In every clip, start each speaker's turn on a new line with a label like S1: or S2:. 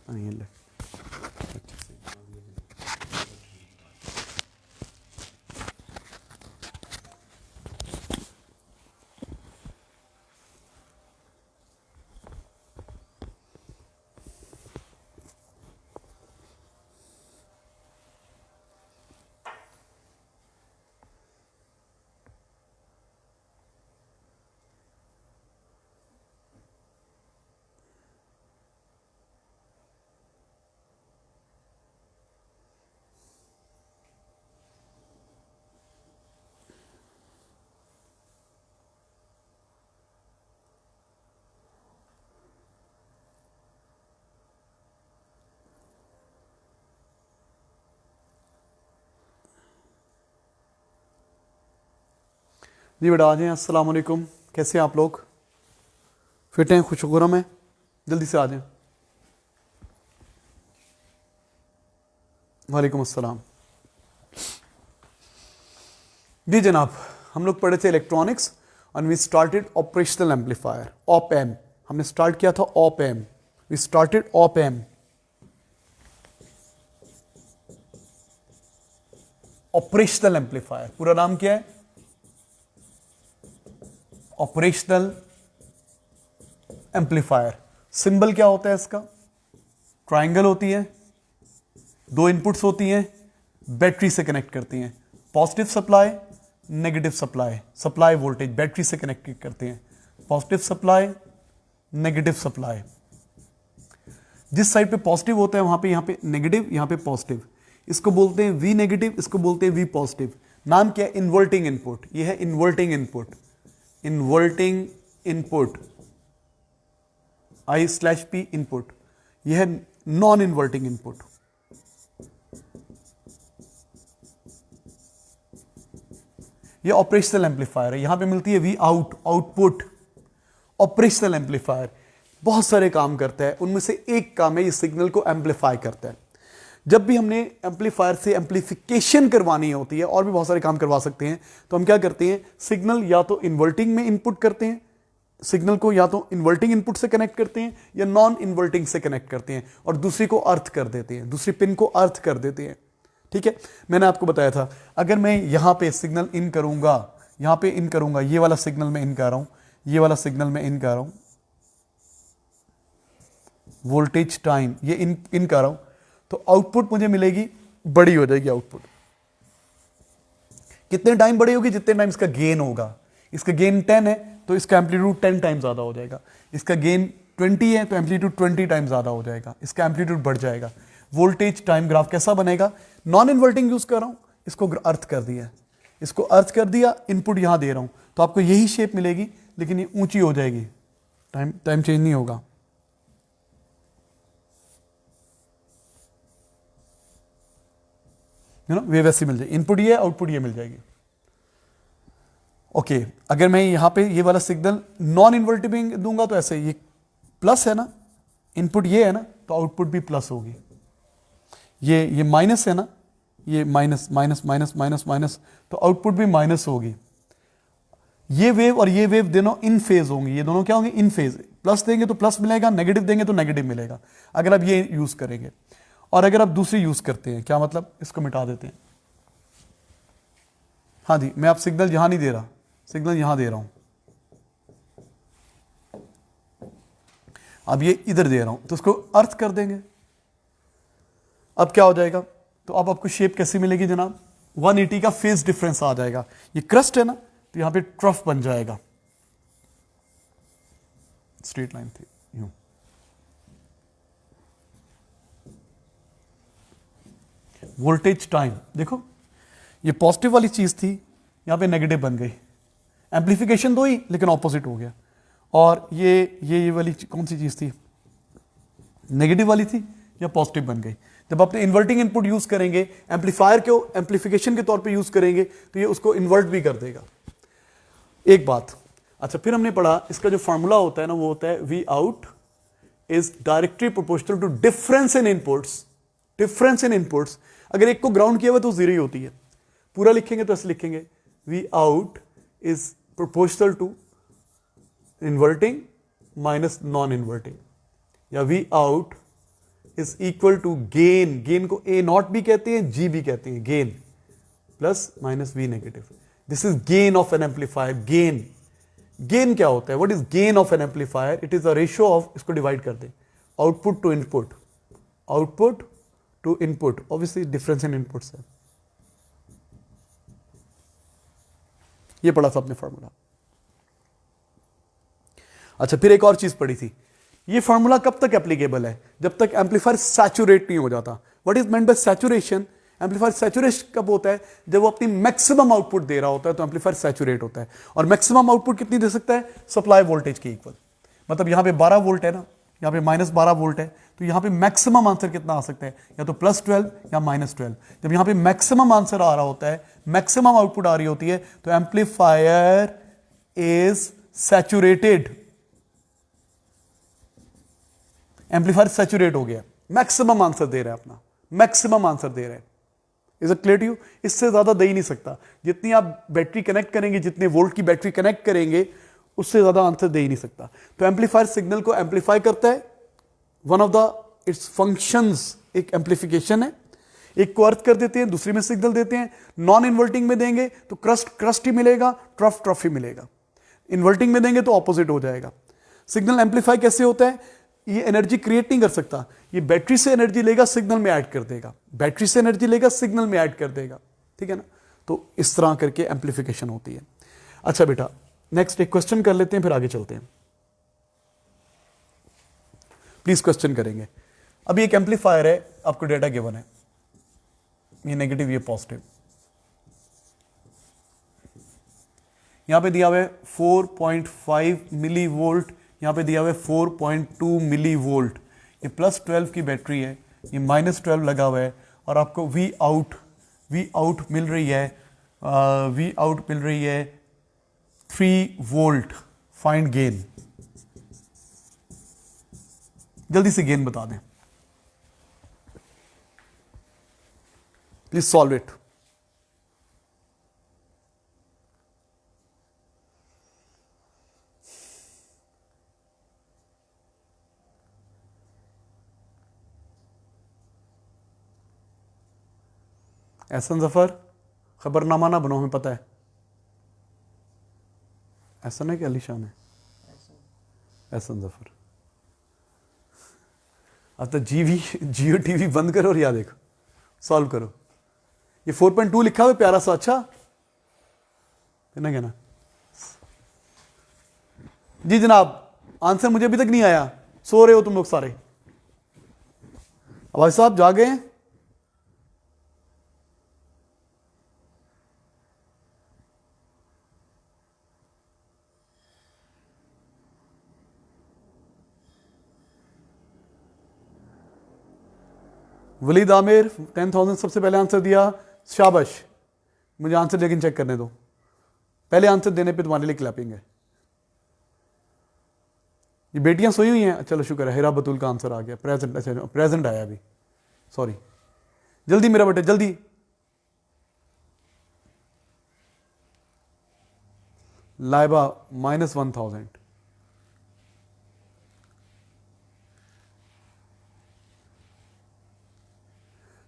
S1: नहीं ले जी बेटा आ जाएं। अस्सलाम वालेकुम, कैसे हैं आप लोग? फिट हैं, खुशगुरम हैं? जल्दी से आ जाएं। वालेकुम अस्सलाम। जी जनाब, हम लोग पढ़े थे electronics and we started operational amplifier, op amp. हमने स्टार्ट किया था op amp. We started op amp, operational amplifier. पूरा नाम क्या है? Operational amplifier. सिंबल क्या होता है इसका? ट्रायंगल होती है, दो इनपुट्स होती हैं, बैटरी से कनेक्ट करती हैं। Positive supply, negative supply. Supply voltage battery से कनेक्ट करते हैं। Positive supply, negative supply. जिस साइड पे पॉजिटिव होता है वहां पे, यहां पे नेगेटिव, यहां पे पॉजिटिव। इसको बोलते हैं वी नेगेटिव, इसको बोलते हैं वी पॉजिटिव। नाम क्या है? Inverting input. यह है inverting input. Inverting input, I/P input. यह है नॉन इन्वर्टिंग इनपुट। ये ऑपरेशनल एम्पलीफायर है। यहां पे मिलती है V out, output. Operational amplifier बहुत सारे काम करता है, उनमें से एक काम है ये सिग्नल को एम्पलीफाई करता है। जब भी हमने एम्पलीफायर से एम्पलीफिकेशन करवानी होती है, और भी बहुत सारे काम करवा सकते हैं, तो हम क्या करते हैं? सिग्नल या तो इन्वर्टिंग में इनपुट करते हैं, सिग्नल को या तो इन्वर्टिंग इनपुट से कनेक्ट करते हैं या नॉन इन्वर्टिंग से कनेक्ट करते हैं, और दूसरी को अर्थ कर देते हैं, दूसरी पिन को अर्थ कर देते हैं। ठीक है, मैंने आपको बताया था अगर मैं यहां पे सिग्नल इन करूंगा, यहां पे इन करूंगा, ये वाला सिग्नल मैं इन कर रहा हूं, ये वाला सिग्नल मैं इन कर रहा हूं, वोल्टेज टाइम ये इन कर रहा हूं, तो आउटपुट मुझे मिलेगी, बड़ी हो जाएगी आउटपुट। कितने टाइम बड़ी होगी? जितने टाइम इसका गेन होगा। इसका गेन 10 है तो इसका एम्पलीट्यूड 10 टाइम ज्यादा हो जाएगा। इसका गेन 20 है तो एम्पलीट्यूड 20 टाइम ज्यादा हो जाएगा, इसका एम्पलीट्यूड बढ़ जाएगा। वोल्टेज टाइम ग्राफ कैसा बनेगा? नॉन इन्वर्टिंग यूज कर रहा हूं, इसको अर्थ कर दिया, इसको अर्थ कर दिया, इनपुट यहां दे रहा हूं, तो आपको यही शेप मिलेगी, लेकिन ये ऊंची हो जाएगी, टाइम चेंज नहीं होगा। वेव ऐसी मिल जाएगी, इनपुट ये, आउटपुट ये मिल जाएगी। ओके, अगर मैं यहां पे ये वाला सिग्नल नॉन इन्वर्टिंग दूंगा तो ऐसे, ये प्लस है ना, इनपुट ये है ना, तो आउटपुट भी प्लस होगी। ये माइनस है ना, ये minus minus minus minus minus, तो आउटपुट भी माइनस होगी। ये वेव और ये वेव दोनों इन फेज होंगी, ये दोनों क्या होंगे? इन फेज। प्लस देंगे तो प्लस मिलेगा, नेगेटिव देंगे तो नेगेटिव मिलेगा, अगर आप ये यूज करेंगे। और अगर आप दूसरी यूज करते हैं, क्या मतलब? इसको मिटा देते हैं। हाँ जी, मैं आप सिग्नल यहां नहीं दे रहा, सिग्नल यहां दे रहा हूं, अब ये इधर दे रहा हूं, तो उसको अर्थ कर देंगे। अब क्या हो जाएगा? तो अब आपको शेप कैसी मिलेगी जनाब? 180 का फेज डिफरेंस आ जाएगा। ये क्रस्ट है ना, तो यहां पे ट्रफ बन जाएगा, स्ट्रेट लाइन थी यूं। वोल्टेज टाइम देखो, ये पॉजिटिव वाली चीज थी, यहां पे नेगेटिव बन गई। एम्पलीफिकेशन तो ही, लेकिन ऑपोजिट हो गया। और ये वाली कौन सी चीज थी? नेगेटिव वाली थी या पॉजिटिव बन गई। जब आपने इन्वर्टिंग इनपुट यूज करेंगे, एम्पलीफायर को एम्पलीफिकेशन के तौर पे यूज करेंगे, तो ये उसको इन्वर्ट भी कर देगा। एक बात। अच्छा, फिर हमने पढ़ा इसका जो फॉर्मूला होता है ना, वो होता है V out is directly proportional to difference in inputs. Difference in inputs, अगर एक को ग्राउंड किया हुआ तो जीरो ही होती है। पूरा लिखेंगे तो ऐसे लिखेंगे, V out is proportional to inverting minus non inverting, या V out is equal to gain, gain को ए नॉट भी कहते हैं, जी भी कहते हैं, gain plus minus V negative. This is gain of an amplifier. Gain, gain क्या होता है? What is gain of an amplifier? It is a ratio of, इसको डिवाइड कर दे, output to input, output to input, obviously difference in inputs है। ये पढ़ा था आपने फॉर्मूला। अच्छा, फिर एक और चीज पढ़ी थी, ये फॉर्मूला कब तक एप्लीकेबल है? जब तक एम्पलीफायर सैचुरेट नहीं हो जाता। What is meant by saturation? Amplifier saturation कब होता है? जब वो अपनी मैक्सिमम आउटपुट दे रहा होता है, तो एम्पलीफायर सैचुरेट होता है। और मैक्सिमम आउटपुट कितनी दे सकता है? सप्लाई वोल्टेज के इक्वल। मतलब यहां पे 12 वोल्ट है ना, यहां पे -12 वोल्ट है, तो यहां पे मैक्सिमम आंसर कितना आ सकता है? या तो +12 या -12। जब यहां पे मैक्सिमम आंसर आ रहा होता है, मैक्सिमम आउटपुट आ रही होती है, तो amplifier is saturated. Amplifier saturate हो गया, मैक्सिमम आंसर दे रहा है, अपना मैक्सिमम आंसर दे रहा है। Is it clear to you? इससे ज्यादा दे ही नहीं सकता। जितनी आप बैटरी कनेक्ट करेंगे, जितने वोल्ट की बैटरी कनेक्ट करेंगे, उससे ज्यादा आंसर दे ही नहीं सकता। तो एम्पलीफायर सिग्नल को एम्पलीफाई करता है। One of the it's functions एक एम्पलीफिकेशन है। एक को अर्थ कर देते हैं, दूसरी में सिग्नल देते हैं। नॉन इन्वर्टिंग में देंगे तो क्रस्ट ही मिलेगा, ट्रफ ही मिलेगा। इन्वर्टिंग में देंगे तो ऑपोजिट हो जाएगा। सिग्नल एम्पलीफाई कैसे होता है? ये एनर्जी क्रिएट नहीं कर सकता, ये बैटरी से एनर्जी लेगा, सिग्नल में ऐड कर देगा, बैटरी से एनर्जी लेगा, सिग्नल में ऐड कर देगा। ठीक है ना? तो इस तरह करके एम्पलीफिकेशन होती है। अच्छा बेटा, नेक्स्ट एक क्वेश्चन कर लेते हैं, फिर आगे चलते हैं। प्लीज क्वेश्चन करेंगे। अभी एक एम्पलीफायर है, आपको डेटा गिवन है, ये नेगेटिव ये पॉजिटिव। यहां पे दिया हुआ है 4.5 मिली वोल्ट, यहां पे दिया हुआ है 4.2 मिली वोल्ट। ये +12 की बैटरी है, ये -12 लगा हुआ है, और आपको वी आउट मिल रही है, वी आउट मिल रही है 3 वोल्ट। Find gain. जल्दी से गेन बता दें please, solve it. Ehsan Zafar, खबरनामा ना बनो, हमें पता है। एहसन है कि अलीशान है? एहसन जफर। अब तो जियो टीवी बंद करो और याद देखो, सॉल्व करो। ये 4.2 लिखा हुआ है प्यारा सा, अच्छा कहना कहना। जी जनाब, आंसर मुझे अभी तक नहीं आया, सो रहे हो तुम लोग सारे। भाई साहब जागे हैं? वलीद आमिर 10,000 सबसे पहले आंसर दिया, शाबाश। मुझे आंसर लेकिन चेक करने दो, पहले आंसर देने पे तुम्हारे लिए क्लैपिंग है। ये बेटियां सोई हुई हैं, चलो शुक्र है। हिरा बतूल का आंसर आ गया, प्रेजेंट। अच्छा प्रेजेंट आया अभी, सॉरी। जल्दी मेरा बेटे जल्दी। लाइबा -1000।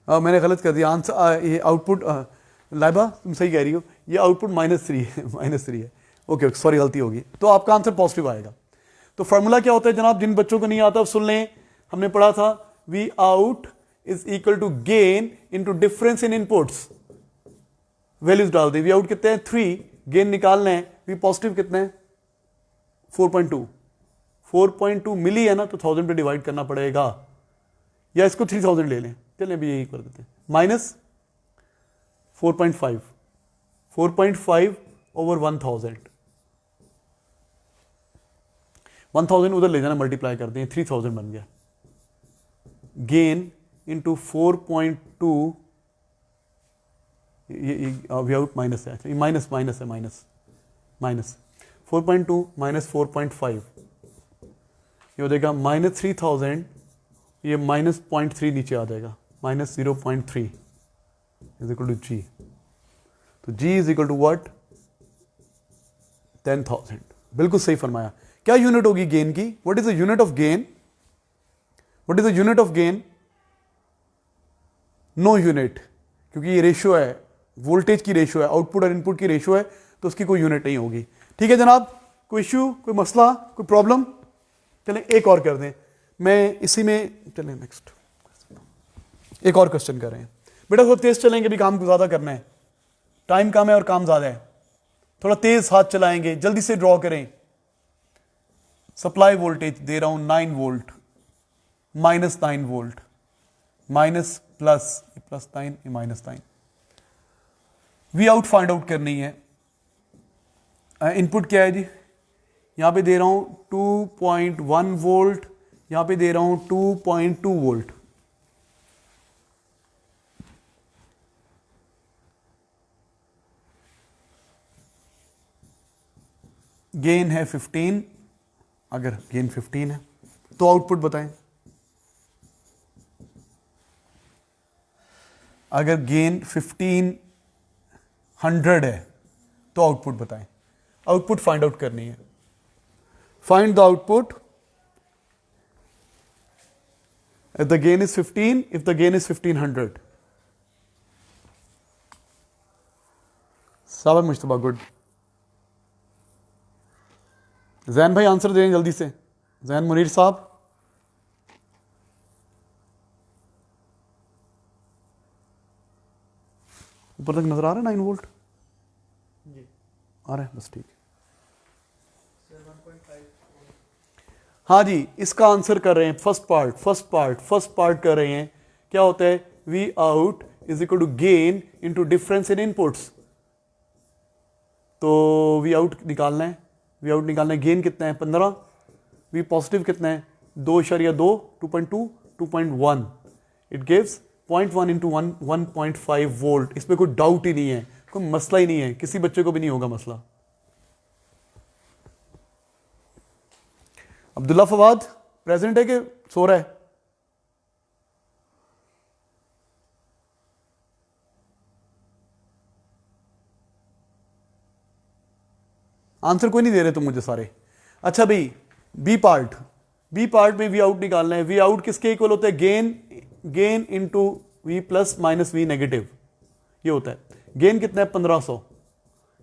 S1: मैंने गलत कर दिया आंसर। ये आउटपुट, लाइबा तुम सही कह रही हो, ये आउटपुट -3 है, -3 है। ओके सॉरी, गलती होगी। तो आपका आंसर पॉजिटिव आएगा। तो फॉर्मूला क्या होता है जनाब? जिन बच्चों को नहीं आता सुन लें, हमने पढ़ा था V out is equal to gain into difference in inputs. Values डाल दी। वी आउट कितने हैं? 3, गेन निकालना है। वी पॉजिटिव कितने हैं? 4.2। 4.2 मिली है ना, तो 1000 पे डिवाइड करना पड़ेगा, या इसको 3000 ले लें, चलें भी यही कर देते हैं। -4.5, 4.5 ओवर 1000। 1000 उधर ले जाना, मल्टीप्लाई कर दें, 3000 बन गया। गेन इंटू 4.2, ये वी आउट माइनस है, अच्छा ये माइनस है, माइनस 4.2 माइनस 4.5, ये हो जाएगा -3000। ये -0.3 नीचे आ जाएगा, -0.3 इज इक्वल टू जी। तो G is equal to what? 10,000। बिल्कुल सही फरमाया। क्या यूनिट होगी गेन की? What is the unit of gain? What is the unit of gain? No unit, क्योंकि ये रेशियो है, वोल्टेज की रेशियो है, आउटपुट और इनपुट की रेशियो है, तो उसकी कोई यूनिट नहीं होगी। ठीक है जनाब, कोई इश्यू, कोई मसला, कोई प्रॉब्लम? चलें एक और कर दें, मैं इसी में चलें नेक्स्ट एक और क्वेश्चन कर रहे हैं। बेटा थोड़ा तेज चलेंगे, भी काम ज़्यादा करना है, टाइम कम है और काम ज़्यादा है, थोड़ा तेज हाथ चलाएंगे, जल्दी से ड्रॉ करें। सप्लाई वोल्टेज दे रहा हूं 9 volt, minus 9 volt, minus plus, plus 9 minus 9। V out find out करनी है। इनपुट क्या है जी, यहां पे दे रहा हूं 2.1 वोल्ट, यहां पे दे रहा हूं 2.2 वोल्ट। गेन है 15, अगर गेन 15 है तो आउटपुट बताएं। अगर गेन 1500 है तो आउटपुट बताएं। आउटपुट फाइंड आउट करनी है। Find the output if the gain is 15, if the gain is 1500। Sabir Mushtaba, good. Jain भाई आंसर दें जल्दी से, जैन मुनीर साहब। ऊपर तक नजर आ रहा है 9 वोल्ट? जी आ रहा है, बस ठीक है। हाँ जी, इसका आंसर कर रहे हैं, फर्स्ट पार्ट कर रहे हैं। क्या होता है? V out is equal to gain into difference in inputs. तो वी आउट निकालना है, वी आउट निकालना है। गेन कितना है? 15। वी पॉजिटिव कितना है? 2.2, 2.2, 2.1। It gives 0.1 into 1.5 volt. इसमें कोई डाउट ही नहीं है, कोई मसला ही नहीं है, किसी बच्चे को भी नहीं होगा मसला। अब्दुल्ला फवाद प्रेजेंट है कि सो रहा है? आंसर कोई नहीं दे रहे तुम मुझे सारे। अच्छा भाई, बी पार्ट में वी आउट निकालना है। वी आउट किसके इक्वल होता है? Gain into V plus minus V negative, ये होता है। गेन कितना है? 1500।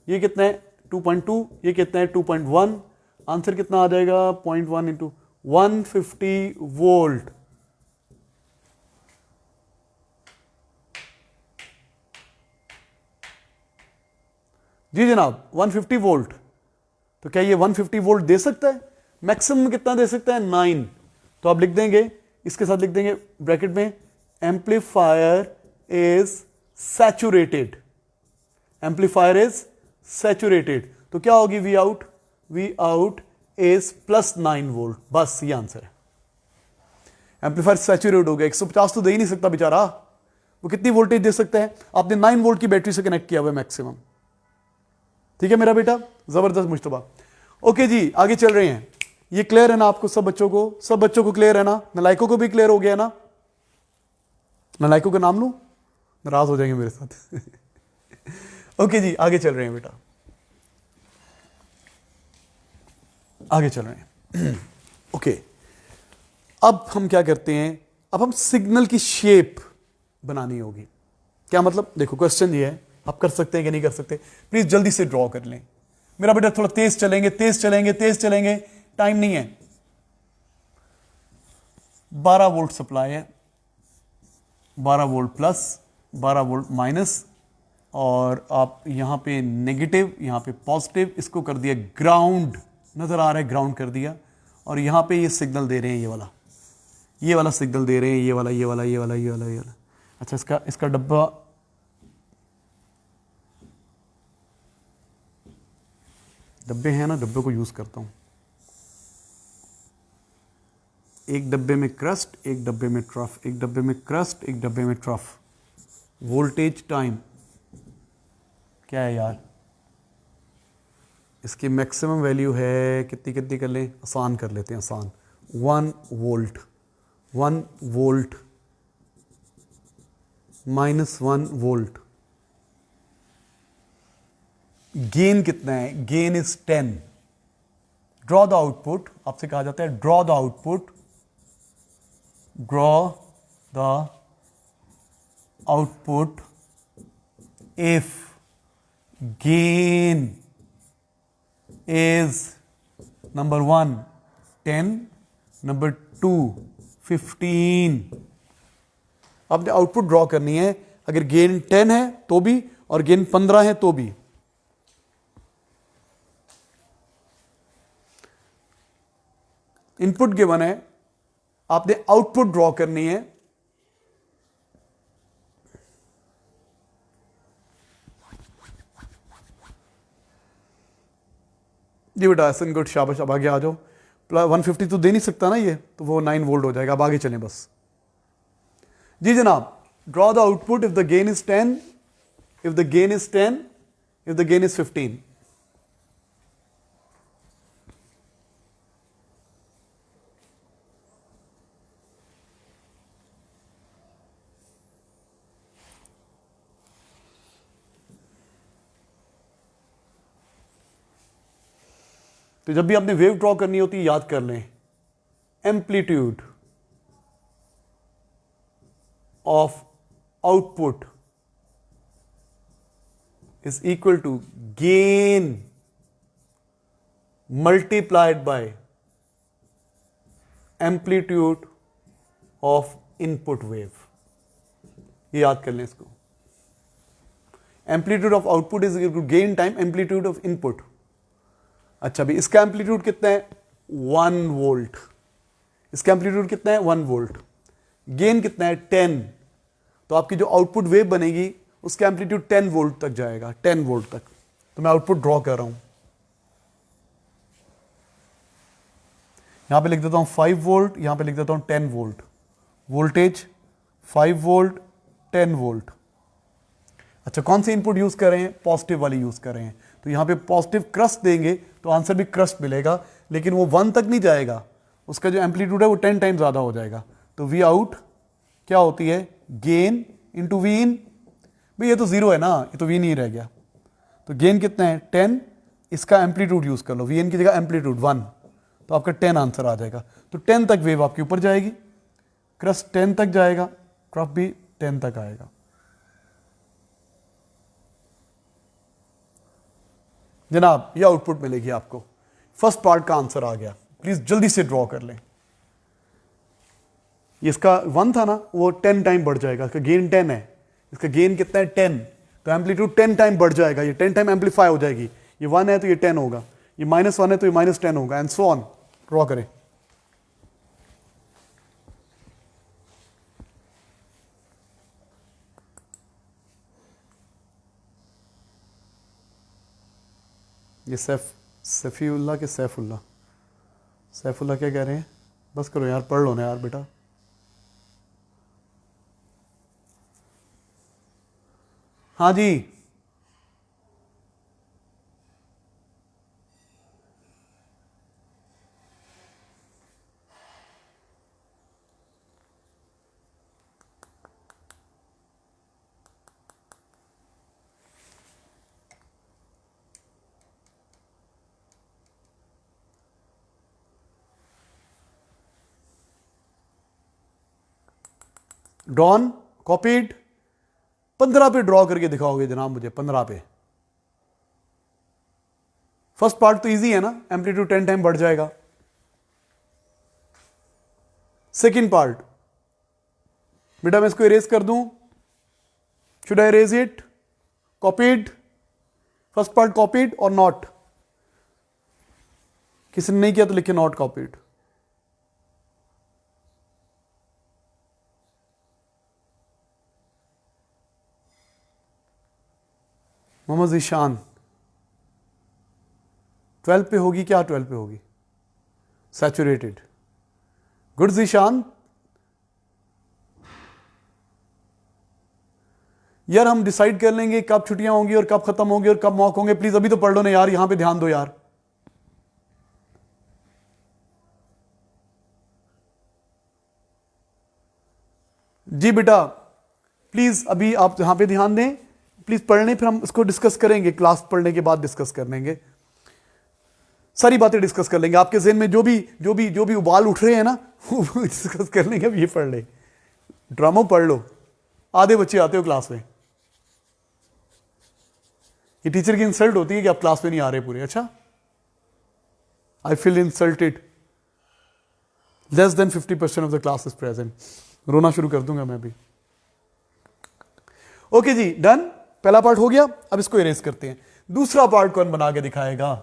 S1: ये कितना है? 2.2। ये कितना है? 2.1। आंसर कितना आ जाएगा? 0.1 इंटू 150 वोल्ट। जी जनाब, 150 वोल्ट। तो क्या ये 150 वोल्ट दे सकता है? मैक्सिमम कितना दे सकता है? 9। तो आप लिख देंगे, इसके साथ लिख देंगे ब्रैकेट में, amplifier is saturated. Amplifier is saturated. तो क्या होगी? V out is plus 9 volt. बस ये आंसर है। एम्पलीफायर सैचुरेट हो गया। 150 तो दे ही नहीं सकता बेचारा, वो कितनी वोल्टेज दे सकता है? आपने 9 वोल्ट की बैटरी से कनेक्ट किया हुआ है मैक्सिमम। ठीक है मेरा बेटा, जबरदस्त मुश्तबा। ओके जी, आगे चल रहे हैं। ये क्लियर है ना आपको? सब बच्चों को क्लियर है ना? नलायकों को भी क्लियर हो गया ना? नलायकों का नाम लूं, नाराज हो जाएंगे मेरे साथ। ओके जी, आगे चल रहे हैं बेटा, आगे चल रहे हैं। ओके, अब हम क्या करते हैं? अब हम सिग्नल की शेप बनानी होगी। क्या मतलब? देखो क्वेश्चन ये है, आप कर सकते हैं कि नहीं कर सकते? प्लीज जल्दी से ड्रॉ कर लें। मेरा बेटा थोड़ा तेज चलेंगे, टाइम नहीं है। 12 वोल्ट सप्लाई है, 12 वोल्ट प्लस, 12 वोल्ट माइनस, और आप यहां पे नेगेटिव, यहां पे पॉजिटिव, इसको कर दिया ग्राउंड, नजर आ रहा है, ग्राउंड कर दिया। और यहां पे ये सिग्नल दे रहे हैं, ये वाला सिग्नल दे रहे हैं, ये वाला। अच्छा, इसका डब्बे हैं ना, डब्बे को यूज करता हूं। एक डब्बे में क्रस्ट, एक डब्बे में ट्रफ, एक डब्बे में क्रस्ट, एक डब्बे में ट्रफ। वोल्टेज टाइम क्या है यार? इसकी मैक्सिमम वैल्यू है कितनी कर लें? आसान कर लेते हैं, आसान। 1 वोल्ट माइनस 1 वोल्ट। गेन कितना है? Gain is 10। Draw the output, आपसे कहा जाता है draw the output if gain is number 1 10, number 2 15। आपने आउटपुट ड्रॉ करनी है, अगर गेन 10 है तो भी और गेन 15 है तो भी। इनपुट गिवन है, आपने आउटपुट ड्रॉ करनी है। जी बेटा एसन गुड, शाबाश। अब आगे आ जाओ। 150 तो दे नहीं सकता ना ये, तो वो 9 वोल्ट हो जाएगा। अब आगे चलें बस। जी जनाब, draw the output if the gain is 10, if the gain is 10, if the gain is 15। तो जब भी आपने वेव ड्रॉ करनी होती है याद कर लें, amplitude of output is equal to gain multiplied by amplitude of input wave. ये याद कर लें इसको। Amplitude of output is equal to gain time amplitude of input. अच्छा भी इसका एम्पलीट्यूड कितना है? 1 वोल्ट। इसका एम्पलीट्यूड कितना है? 1 वोल्ट। गेन कितना है? 10। तो आपकी जो आउटपुट वेव बनेगी उसका एम्पलीट्यूड 10 वोल्ट तक जाएगा, 10 वोल्ट तक। तो मैं आउटपुट ड्रॉ कर रहा हूं, यहां पे लिख देता हूं 5 वोल्ट, यहां पे लिख देता हूं 10 वोल्ट। Voltage 5 volt 10 volt. अच्छा, कौन सी इनपुट यूज कर रहे हैं? पॉजिटिव वाली यूज कर रहे हैं। तो यहां पे पॉजिटिव क्रस्ट देंगे तो आंसर भी क्रस्ट मिलेगा, लेकिन वो 1 तक नहीं जाएगा, उसका जो एम्पलीट्यूड है वो 10 टाइम ज्यादा हो जाएगा। तो वी आउट क्या होती है? गेन इंटू वी इन। भाई ये तो 0 है ना, ये तो वी नहीं रह गया। तो गेन कितना है? 10। इसका एम्पलीट्यूड यूज कर लो, वी इन की जगह एम्पलीट्यूड 1, तो आपका 10 आंसर आ जाएगा। तो 10 तक वेव आपके ऊपर जाएगी, क्रस्ट 10 तक जाएगा, क्रॉप भी 10 तक आएगा। जनाब ये आउटपुट मिलेगी आपको। फर्स्ट पार्ट का आंसर आ गया, प्लीज जल्दी से ड्रॉ कर लें। इसका 1 था ना, वो 10 टाइम बढ़ जाएगा। इसका गेन 10 है, इसका गेन कितना है? 10। तो एम्पलीट्यूड 10 टाइम बढ़ जाएगा, ये 10 टाइम एम्पलीफाई हो जाएगी। ये 1 है तो ये 10 होगा, ये -1 है तो ये -10 होगा, एंड सो ऑन। ड्रॉ करें। ये सैफीउल्लाह के सैफुल्लाह क्या कह रहे हैं? बस करो यार, पढ़ लो ना यार बेटा। हाँ जी, डॉन कॉपीड। 15 पे ड्रॉ करके दिखाओगे जनाब मुझे? 15 पे। फर्स्ट पार्ट तो इजी है ना, एम्पलीट्यूड 10 टाइम बढ़ जाएगा। सेकेंड पार्ट बेटा मैं इसको इरेज कर दूं? Should I erase it? Copied. First part copied और नॉट? किसी ने नहीं किया तो लिखे नॉट कॉपीड। मोहम्मद ईशान 12 पे होगी क्या? 12 पे होगी सैचुरेटेड। गुड ईशान। यार हम डिसाइड कर लेंगे कब छुट्टियां होंगी और कब खत्म होंगी और कब मॉक होंगे। प्लीज अभी तो पढ़ लो ना यार, यहां पे ध्यान दो यार। जी बेटा प्लीज अभी आप यहां पे ध्यान दें, प्लीज पढ़ने, फिर हम इसको डिस्कस करेंगे, क्लास पढ़ने के बाद डिस्कस कर लेंगे, सारी बातें डिस्कस कर लेंगे। आपके ज़हन में जो भी उबाल उठ रहे हैं ना वो डिस्कस कर लेंगे। अब ये पढ़ ले, ड्रामा पढ़ लो। आधे बच्चे आते हो क्लास में, ये टीचर की इंसल्ट होती है कि आप क्लास में नहीं आ रहे पूरे। अच्छा, I feel insulted, less than 50% of the class is present. रोना शुरू कर दूंगा मैं भी। ओके जी, डन, पहला पार्ट हो गया। अब इसको इरेज करते हैं। दूसरा पार्ट कौन बना के दिखाएगा?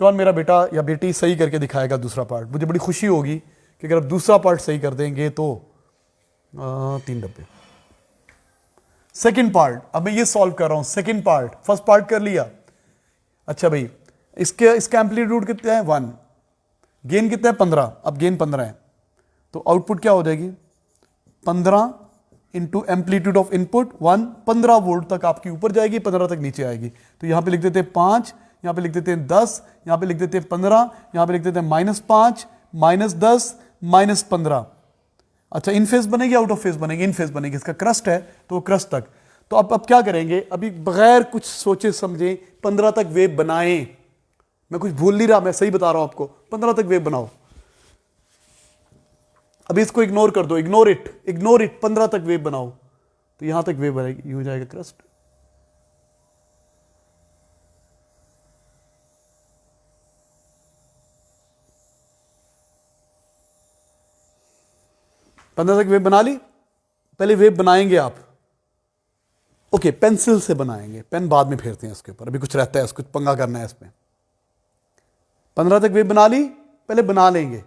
S1: कौन मेरा बेटा या बेटी सही करके दिखाएगा दूसरा पार्ट? मुझे बड़ी खुशी होगी कि अगर आप दूसरा पार्ट सही कर देंगे तो 3 डब्बे। सेकंड पार्ट, अब मैं ये सॉल्व कर रहा हूं। सेकंड पार्ट, फर्स्ट पार्ट कर लिया। अच्छा भाई, इसका एम्पलीट्यूड कितना है? 1। गेन कितना है? 15। अब गेन 15 है तो आउटपुट क्या हो जाएगी? 15 into amplitude of input 1। 15 volt तक आपकी ऊपर जाएगी, 15 तक नीचे आएगी। तो यहां पे लिख देते हैं 5, यहां पे लिख देते हैं 10, यहां पे लिख देते हैं 15, यहां पे लिख देते हैं -5, -10, -15। अच्छा, इन फेज बनेगी, आउट ऑफ फेज बनेगी? इन फेज बनेगी। इसका क्रस्ट है तो क्रस्ट तक। तो अब क्या करेंगे? अभी बगैर कुछ सोचे समझे 15 तक वेव बनाएं। मैं कुछ भूल नहीं रहा, मैं सही बता रहा हूं आपको। 15 तक वेव बनाओ। अभी इसको इग्नोर कर दो, इग्नोर इट। 15 तक वेव बनाओ तो यहां तक वेव बनेगी, ये हो जाएगा क्रस्ट। पंद्रह तक वेव बना ली। पहले वेव बनाएंगे आप, ओके, पेंसिल से बनाएंगे, पेन बाद में फेरते हैं इसके ऊपर, अभी कुछ रहता है, कुछ पंगा करना है इसमें। 15 तक वेव बना ली, पहले बना लेंगे।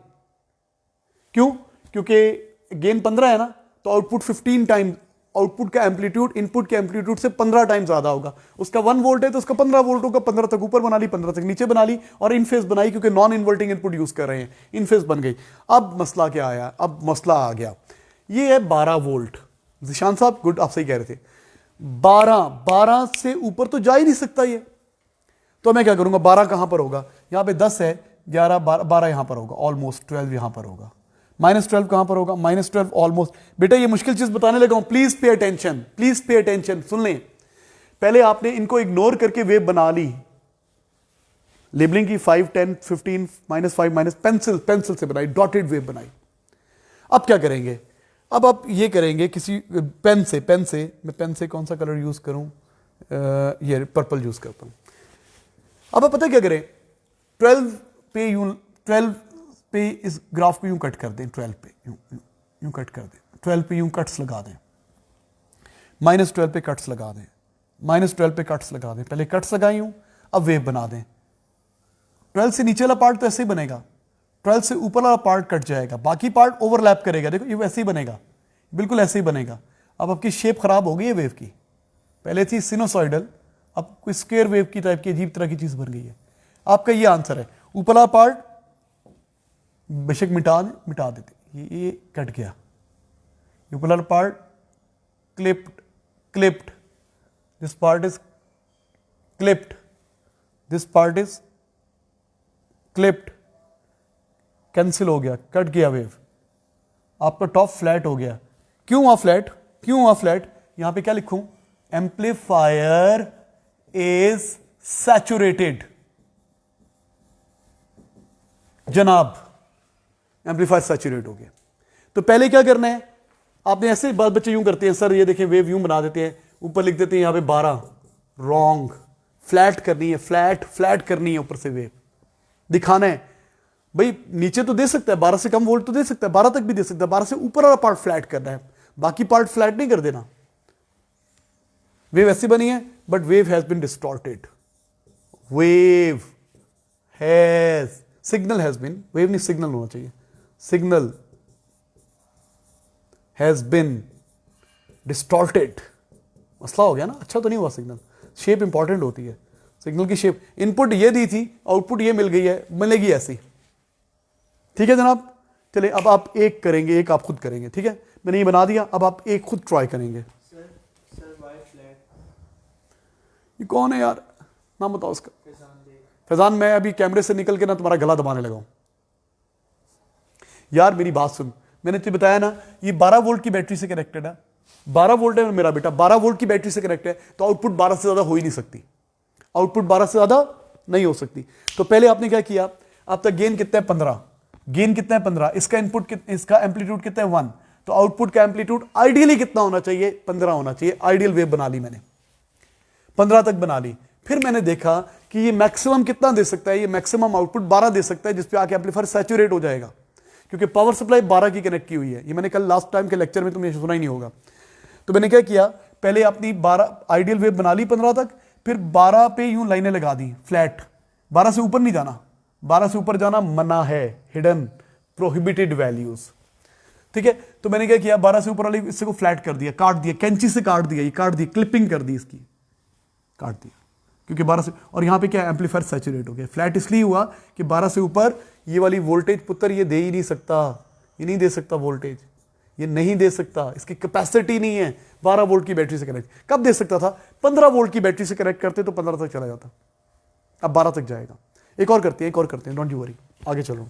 S1: क्यों? क्योंकि गेन 15 है ना, तो आउटपुट 15 टाइम, आउटपुट का एम्पलीट्यूड इनपुट के एम्पलीट्यूड से 15 टाइम ज्यादा होगा। उसका 1 वोल्ट है तो उसका 15 वोल्ट होगा। 15 तक ऊपर बना ली, 15 तक नीचे बना ली, और इन फेज बनाई क्योंकि नॉन इन्वर्टिंग इनपुट यूज कर रहे हैं, इन फेज बन गई। अब मसला क्या आया? अब मसला आ गया, ये है 12 वोल्ट। जिशान साहब गुड, आप सही कह रहे थे। 12 से ऊपर तो जा ही नहीं सकता ये। तो मैं क्या करूंगा? 12 कहां पर होगा? यहां पे 10 है, 11, 12 यहां पर होगा, ऑलमोस्ट 12 यहां पर होगा। -12 कहां पर होगा? -12 ऑलमोस्ट। बेटा ये मुश्किल चीज बताने लगा हूं, please pay attention, please pay attention. सुन लें, पहले आपने इनको इग्नोर करके वेव बना ली, लेबलिंग की 5, 10, 15, -5, पेंसिल से बनाई, डॉटेड वेव बनाई। अब क्या करेंगे? अब आप ये करेंगे किसी पेन से मैं पेन से कौन सा कलर यूज करूं? ये पर्पल यूज करता हूं। अब आप पता क्या करें? 12 पे इस ग्राफ को यूं कट कर दें, 12 पे यूं कट कर दें, 12 पे यूं कट्स लगा दें, -12 पे कट्स लगा दें, -12 पे कट्स लगा दें। पहले कट्स लगाई हूं, अब वेव बना दें। 12 से नीचे वाला पार्ट तो ऐसे ही बनेगा, 12 से ऊपर वाला पार्ट कट जाएगा, बाकी पार्ट ओवरलैप करेगा। देखो ये वैसे ही बनेगा, बिल्कुल ऐसे ही बनेगा। अब आपकी शेप खराब हो गई है वेव की, पहले थी सिनोसॉइडल, अब कोई स्क्वायर वेव की टाइप की अजीब तरह की चीज बन गई है। आपका ये आंसर है। ऊपर वाला पार्ट बेशक मिटा देते, ये कट गया। ऊपर वाला part clipped, this part is clipped, this part is clipped, cancel हो गया, कट गया वेव। आपका टॉप फ्लैट हो गया। क्यों हुआ फ्लैट? यहां पे क्या लिखूं? Amplifier is saturated. जनाब, एम्पलीफायर सैचुरेट हो गया। तो पहले क्या करना है? आपने ऐसे बात, बच्चे यूं करते हैं, सर ये देखें वेव यूं बना देते हैं, ऊपर लिख देते हैं यहां पे 12, रॉन्ग। फ्लैट करनी है, फ्लैट करनी है, ऊपर से वेव दिखाना है। भाई नीचे तो दे सकता है, 12 से कम वोल्ट तो दे सकता है, 12 तक भी दे सकता है, 12 से ऊपर वाला पार्ट फ्लैट करना है, बाकी पार्ट फ्लैट नहीं कर देना। वेव ऐसी बनी है, but wave has been distorted. Wave has, signal has been, wave नहीं सिग्नल होना चाहिए, सिग्नल हैज बीन डिस्टॉर्टेड। मसला हो गया ना, अच्छा तो नहीं हुआ सिग्नल। शेप इंपॉर्टेंट होती है, सिग्नल की शेप। इनपुट ये दी थी, आउटपुट ये मिल गई है, मिलेगी ऐसी। ठीक है जनाब, चलिए अब आप एक करेंगे, एक आप खुद करेंगे। ठीक है, मैंने ये बना दिया, अब आप एक खुद ट्राई करेंगे। ये कौन है यार? नाम बताओ उसका। फैजान, मैं अभी कैमरे से निकल के ना तुम्हारा गला दबाने लगा हूं। यार मेरी बात सुन, मैंने तुझे बताया ना ये 12 वोल्ट की बैटरी से कनेक्टेड है। 12 वोल्ट है मेरा बेटा, 12 वोल्ट की बैटरी से कनेक्ट है, तो आउटपुट 12 से ज्यादा हो ही नहीं सकती, आउटपुट 12 से ज्यादा नहीं हो सकती। तो पहले आपने क्या किया? आपका गेन कितना है? 15। गेन कितना है? 15। इसका इनपुट, इसका एम्पलीट्यूड कितना है? 1। तो आउटपुट का एम्पलीट्यूड आइडियली कितना होना चाहिए, 15 होना चाहिए। आइडियल वेव बना ली मैंने, 15 तक बना ली। फिर मैंने देखा कि ये मैक्सिमम कितना दे सकता है, ये मैक्सिमम आउटपुट 12 दे सकता है, जिस पे आके एम्पलीफायर सैचुरेट हो जाएगा, क्योंकि पावर सप्लाई 12 की कनेक्ट की हुई है। ये मैंने कल लास्ट टाइम के लेक्चर में तुम्हें सुना ही नहीं होगा। तो मैंने क्या किया, पहले अपनी 12 आइडियल वेव बना ली 15 तक, फिर 12 पे यूं लाइनें लगा दी फ्लैट। 12 से ऊपर नहीं जाना, 12 से ऊपर जाना मना है, हिडन प्रोहिबिटेड वैल्यूज, ठीक है। तो मैंने क्या किया, 12 से ऊपर वाली इससे को फ्लैट कर दिया, काट दिया, कैंची से काट दिया, ये काट दी, क्लिपिंग कर दी इसकी, काट दिया, क्योंकि 12 से, और यहां पे क्या एम्पलीफायर सैचुरेट हो गया। फ्लैट इसलिए हुआ कि 12 से ऊपर ये वाली वोल्टेज पुत्र ये दे ही नहीं सकता, ये नहीं दे सकता वोल्टेज, ये नहीं दे सकता, इसकी कैपेसिटी नहीं है 12 वोल्ट की बैटरी से कनेक्ट। कब दे सकता था, 15 वोल्ट की बैटरी से कनेक्ट करते तो 15 तक चला जाता, अब 12 तक जाएगा। एक और करते हैं, एक और करते हैं, डोंट यू वरी, आगे चलो।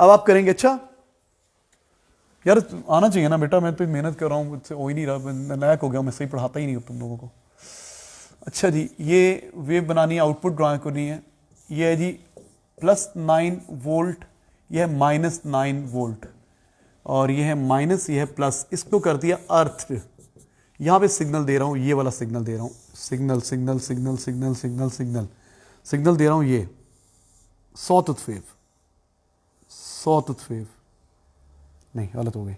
S1: अब आप करेंगे, अच्छा यार आना चाहिए ना बेटा, मैं तो मेहनत कर रहा हूँ, मुझसे हो ही नहीं रहा, मैं लायक हो गया, मैं सही पढ़ाता ही नहीं हूँ तुम लोगों को। अच्छा जी, ये वेव बनानी है, आउटपुट ड्रा करनी है, ये है जी +9 वोल्ट, यह है -9 वोल्ट, और ये है माइनस, ये है प्लस। इसको कर दिया अर्थ, यहां पे सिग्नल दे रहा हूं, ये वाला सिग्नल दे रहा हूं, signal signal signal signal signal signal signal दे रहा हूं, ये सॉटूथ वेव, सॉटूथ वेव नहीं, गलत हो गई,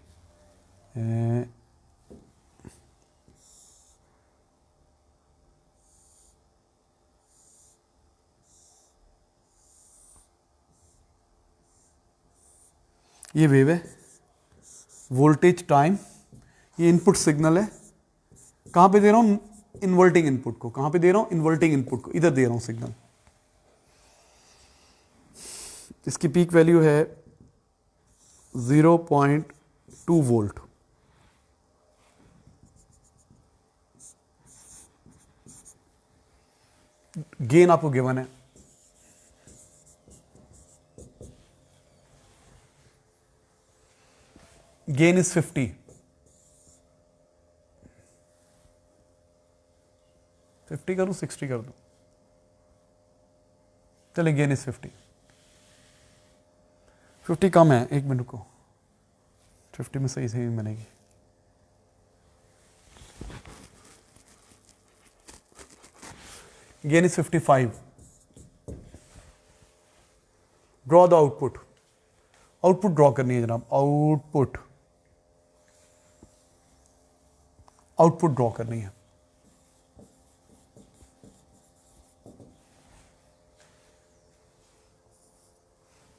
S1: ये वेव है, वोल्टेज टाइम, ये इनपुट सिग्नल है, कहां पे दे रहा हूं, इन्वर्टिंग इनपुट को, कहां पे दे रहा हूं, इन्वर्टिंग इनपुट को, इधर दे रहा हूं सिग्नल। इसकी पीक वैल्यू है 0.2 वोल्ट, गेन आपको गिवन है, गेन इज 50 करूं, 60 कर दूं, चलिए गेन इज 50 कम है, एक मिनट को, 50 में सही सही बनेगी। Gain is 55, draw the output, output draw करनी है जनाब, आउटपुट, आउटपुट ड्रॉ करनी है।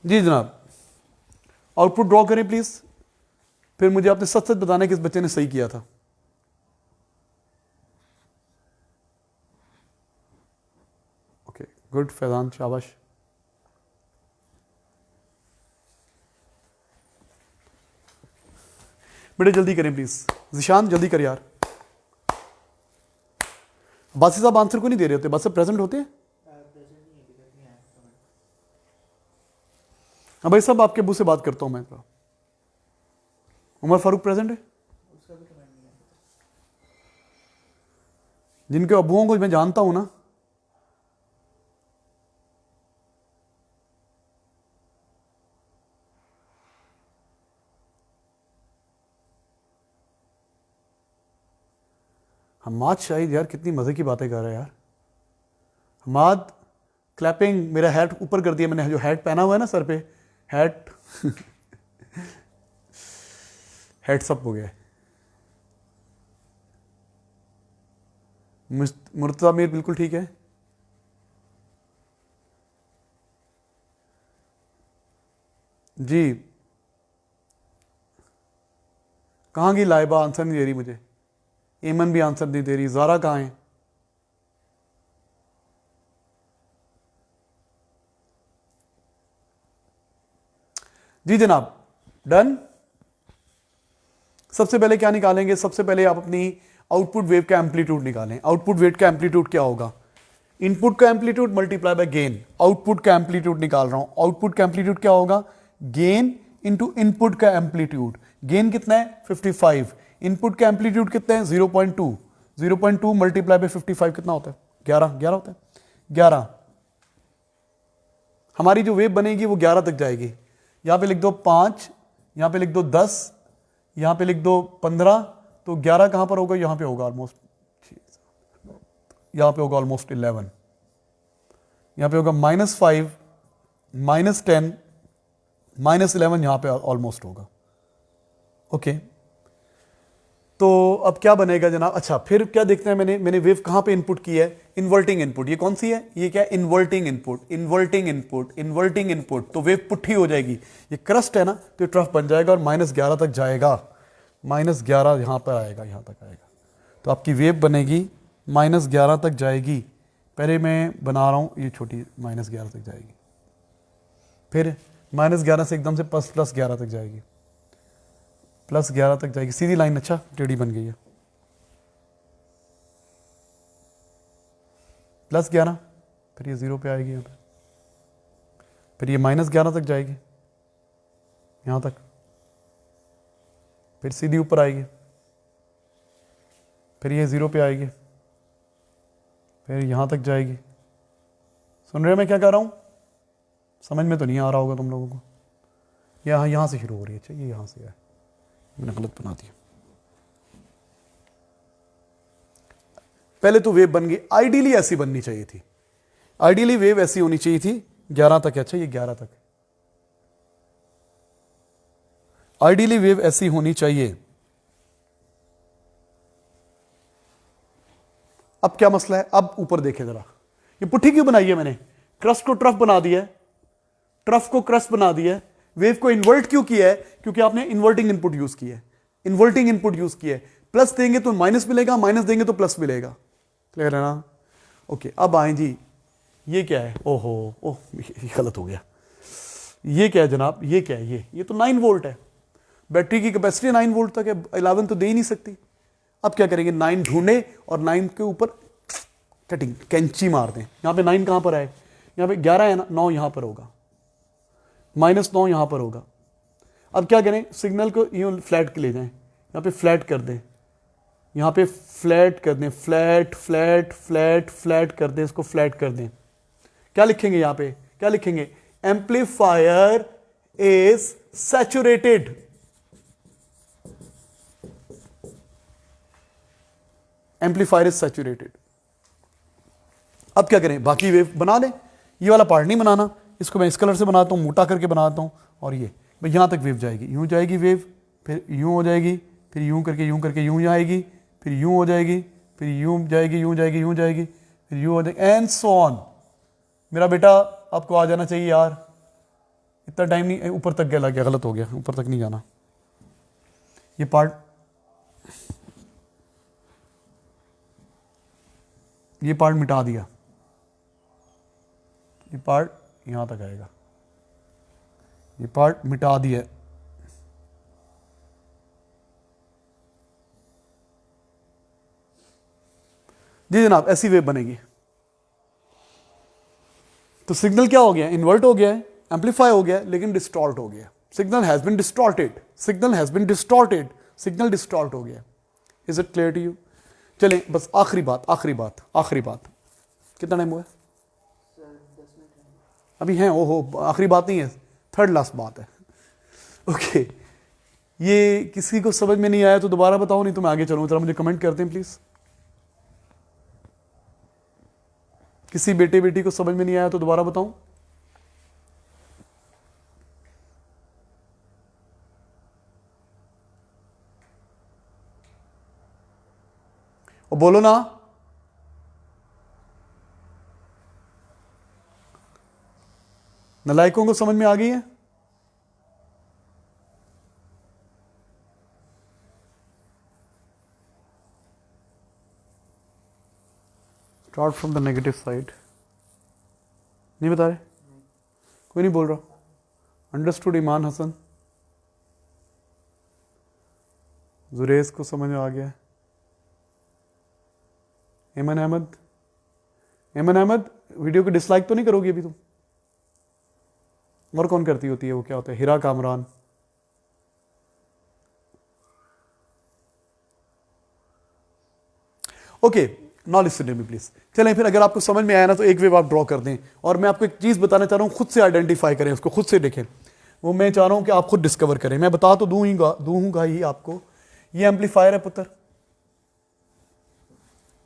S1: जी जनाब, आउटपुट ड्रॉ करें प्लीज, फिर मुझे आपने सच सच बताना है कि इस बच्चे ने सही किया था। ओके गुड, फैजान शाबाश। बेटे जल्दी करें प्लीज, जिशान जल्दी कर यार। बासी साहब आंसर को नहीं दे रहे होते, बस सब प्रेजेंट होते हैं। हाँ भाई साहब, आपके अब्बू से बात करता हूं मैं, उमर फारूक प्रेजेंट है? जिनके अब्बुओं को मैं जानता हूं ना, हमाद शाहिद, यार कितनी मजे की बातें कर रहा है यार। हमाद क्लैपिंग, मेरा हैट ऊपर कर दिया मैंने, जो हैट पहना हुआ है ना सर पे, हैट हेड्स अप हो गया। मुर्तजा मीर बिल्कुल ठीक है। जी कहाँ गई लाइबा, आंसर नहीं दे रही मुझे, एमन भी आंसर नहीं दे रही, ज़ारा कहाँ है? जी जनाब, डन। सबसे पहले क्या निकालेंगे, सबसे पहले आप अपनी आउटपुट वेव का एम्पलीट्यूड निकालें। आउटपुट वेव का एम्पलीट्यूड क्या होगा, इनपुट का amplitude multiply by gain. Output का एम्पलीट्यूड निकाल रहा हूं, आउटपुट का एम्पलीट्यूड क्या होगा, गेन इंटू इनपुट का एम्पलीट्यूड। गेन कितना है 55, इनपुट का एम्पलीट्यूड कितना है 0.2, 0.2 मल्टीप्लाई बाय 55 कितना होता है 11 होता है 11। हमारी जो वेव बनेगी वो 11 तक जाएगी। यहां पे लिख दो 5 यहां पे लिख दो 10, यहां पे लिख दो 15, तो 11 कहां पर होगा, यहां पे होगा ऑलमोस्ट, यहां पे होगा ऑलमोस्ट 11, यहां पे होगा -5, -10, -11, यहां पे ऑलमोस्ट होगा। ओके, तो अब क्या बनेगा जनाब, अच्छा फिर क्या देखते हैं, मैंने वेव कहां पे इनपुट की है, इन्वर्टिंग इनपुट, ये कौन सी है, ये क्या है, inverting input, inverting input, inverting input, तो वेव पुट्ठी हो जाएगी, ये क्रस्ट है ना, तो ये ट्रफ बन जाएगा और -11 तक जाएगा, -11 यहां पर आएगा, यहां तक आएगा, तो आपकी वेव बनेगी -11 तक जाएगी। पहले मैं बना रहा हूं, ये छोटी -11 तक जाएगी, फिर -11 से एकदम से +11 तक जाएगी, +11 तक जाएगी, सीधी लाइन, अच्छा टेढ़ी बन गई है, +11, फिर ये 0 पे आएगी यहाँ पे, फिर ये -11 तक जाएगी यहाँ तक, फिर सीधी ऊपर आएगी, फिर ये 0 पे आएगी, फिर यहाँ तक जाएगी। सुन रहे हो मैं क्या कर रहा हूँ, समझ में तो नहीं आ रहा होगा तुम लोगों को, यहाँ से शुरू हो रही है, अच्छा ये यहाँ से है, मैंने गलत बना दिया। पहले तो वेव बन गई, आइडियली ऐसी बननी चाहिए थी, आइडियली वेव ऐसी होनी चाहिए थी 11 तक, अच्छा ये 11 तक, आइडियली वेव ऐसी होनी चाहिए। अब क्या मसला है, अब ऊपर देखें जरा, ये पुट्ठी क्यों बनाई है मैंने, क्रस्ट को ट्रफ बना दिया है, ट्रफ को क्रस्ट बना दिया है, वेव को इन्वर्ट क्यों किया है, क्योंकि आपने इन्वर्टिंग इनपुट यूज किया है, इन्वर्टिंग इनपुट यूज किया है, प्लस देंगे तो माइनस मिलेगा, माइनस देंगे तो प्लस मिलेगा, क्लियर है ना। ओके, अब आए जी, ये क्या है, ओहो ओह ये गलत हो गया, ये क्या है जनाब, ये क्या है, ये तो 9 वोल्ट है, बैटरी की कैपेसिटी 9 वोल्ट तक है, 11 तो दे ही नहीं सकती। अब क्या करेंगे, 9 ढूंढे और 9 के ऊपर कटिंग कैंची मार दें, यहां पे 9 कहां पर है, यहां पे 11 है ना, 9 यहां पर होगा, -9 यहां पर होगा। अब क्या करें, सिग्नल को यूं फ्लैट के ले जाएं, यहां पे फ्लैट कर दें, यहां पे फ्लैट कर दें, फ्लैट फ्लैट फ्लैट फ्लैट कर दें, इसको फ्लैट कर दें। क्या लिखेंगे यहां पे, क्या लिखेंगे, amplifier is saturated, amplifier is saturated. अब क्या करें, बाकी वेव बना लें, ये वाला पार्ट नहीं बनाना, इसको मैं इस कलर से बनाता हूँ, मोटा करके बनाता हूँ, और ये भाई यहाँ तक वेव जाएगी, यूँ जाएगी वेव, फिर यूँ हो जाएगी, फिर यूँ करके यूँ आएगी, फिर यूँ हो जाएगी, फिर यूँ जाएगी, यूँ जाएगी, यूँ जाएगी, फिर यूँ हो जाएगी, एंड सो ऑन। मेरा बेटा आपको आ जाना चाहिए यार, इतना टाइम नहीं, ऊपर तक गया, लग गया, गलत हो गया, ऊपर तक नहीं जाना, ये पार्ट, ये पार्ट मिटा दिया, ये पार्ट यहां तक आएगा, ये पार्ट मिटा दिया, जी जनाब ऐसी वेव बनेगी। तो सिग्नल क्या हो गया, इन्वर्ट हो गया है, एम्पलीफाई हो गया, लेकिन डिस्टॉर्ट हो गया, signal has been distorted, signal has been distorted, signal distort हो गया। Is it clear to you. चलें बस आखिरी बात, आखिरी बात, आखिरी बात, कितना टाइम हुआ है, अभी हैं, ओहो आखिरी बात नहीं है, थर्ड लास्ट बात है। ओके, ये किसी को समझ में नहीं आया तो दोबारा बताओ, नहीं तो मैं आगे चलूँ, जरा मुझे कमेंट करते हैं प्लीज। किसी बेटे बेटी को समझ में नहीं आया तो दोबारा बताऊं। और बोलो ना, नलायकों को समझ में आ गई है। Start from the negative side, नहीं बता रहे, कोई नहीं बोल रहा। अंडरस्टूड ईमान हसन, जुरेज को समझ में आ गया। एमन अहमद, एमन अहमद वीडियो को डिसलाइक तो नहीं करोगी अभी तुम? और कौन करती होती है वो, क्या होता है, Hira Kamran, okay now listen to me please. चलें फिर, अगर आपको समझ में आया ना तो एक वेव आप ड्रॉ कर दें, और मैं आपको एक चीज बताना चाह रहा हूं, खुद से आइडेंटिफाई करें उसको, खुद से देखें। वो मैं चाह रहा हूं कि आप खुद डिस्कवर करें। मैं बता तो दूंगा ही आपको। ये एम्पलीफायर है पुत्र,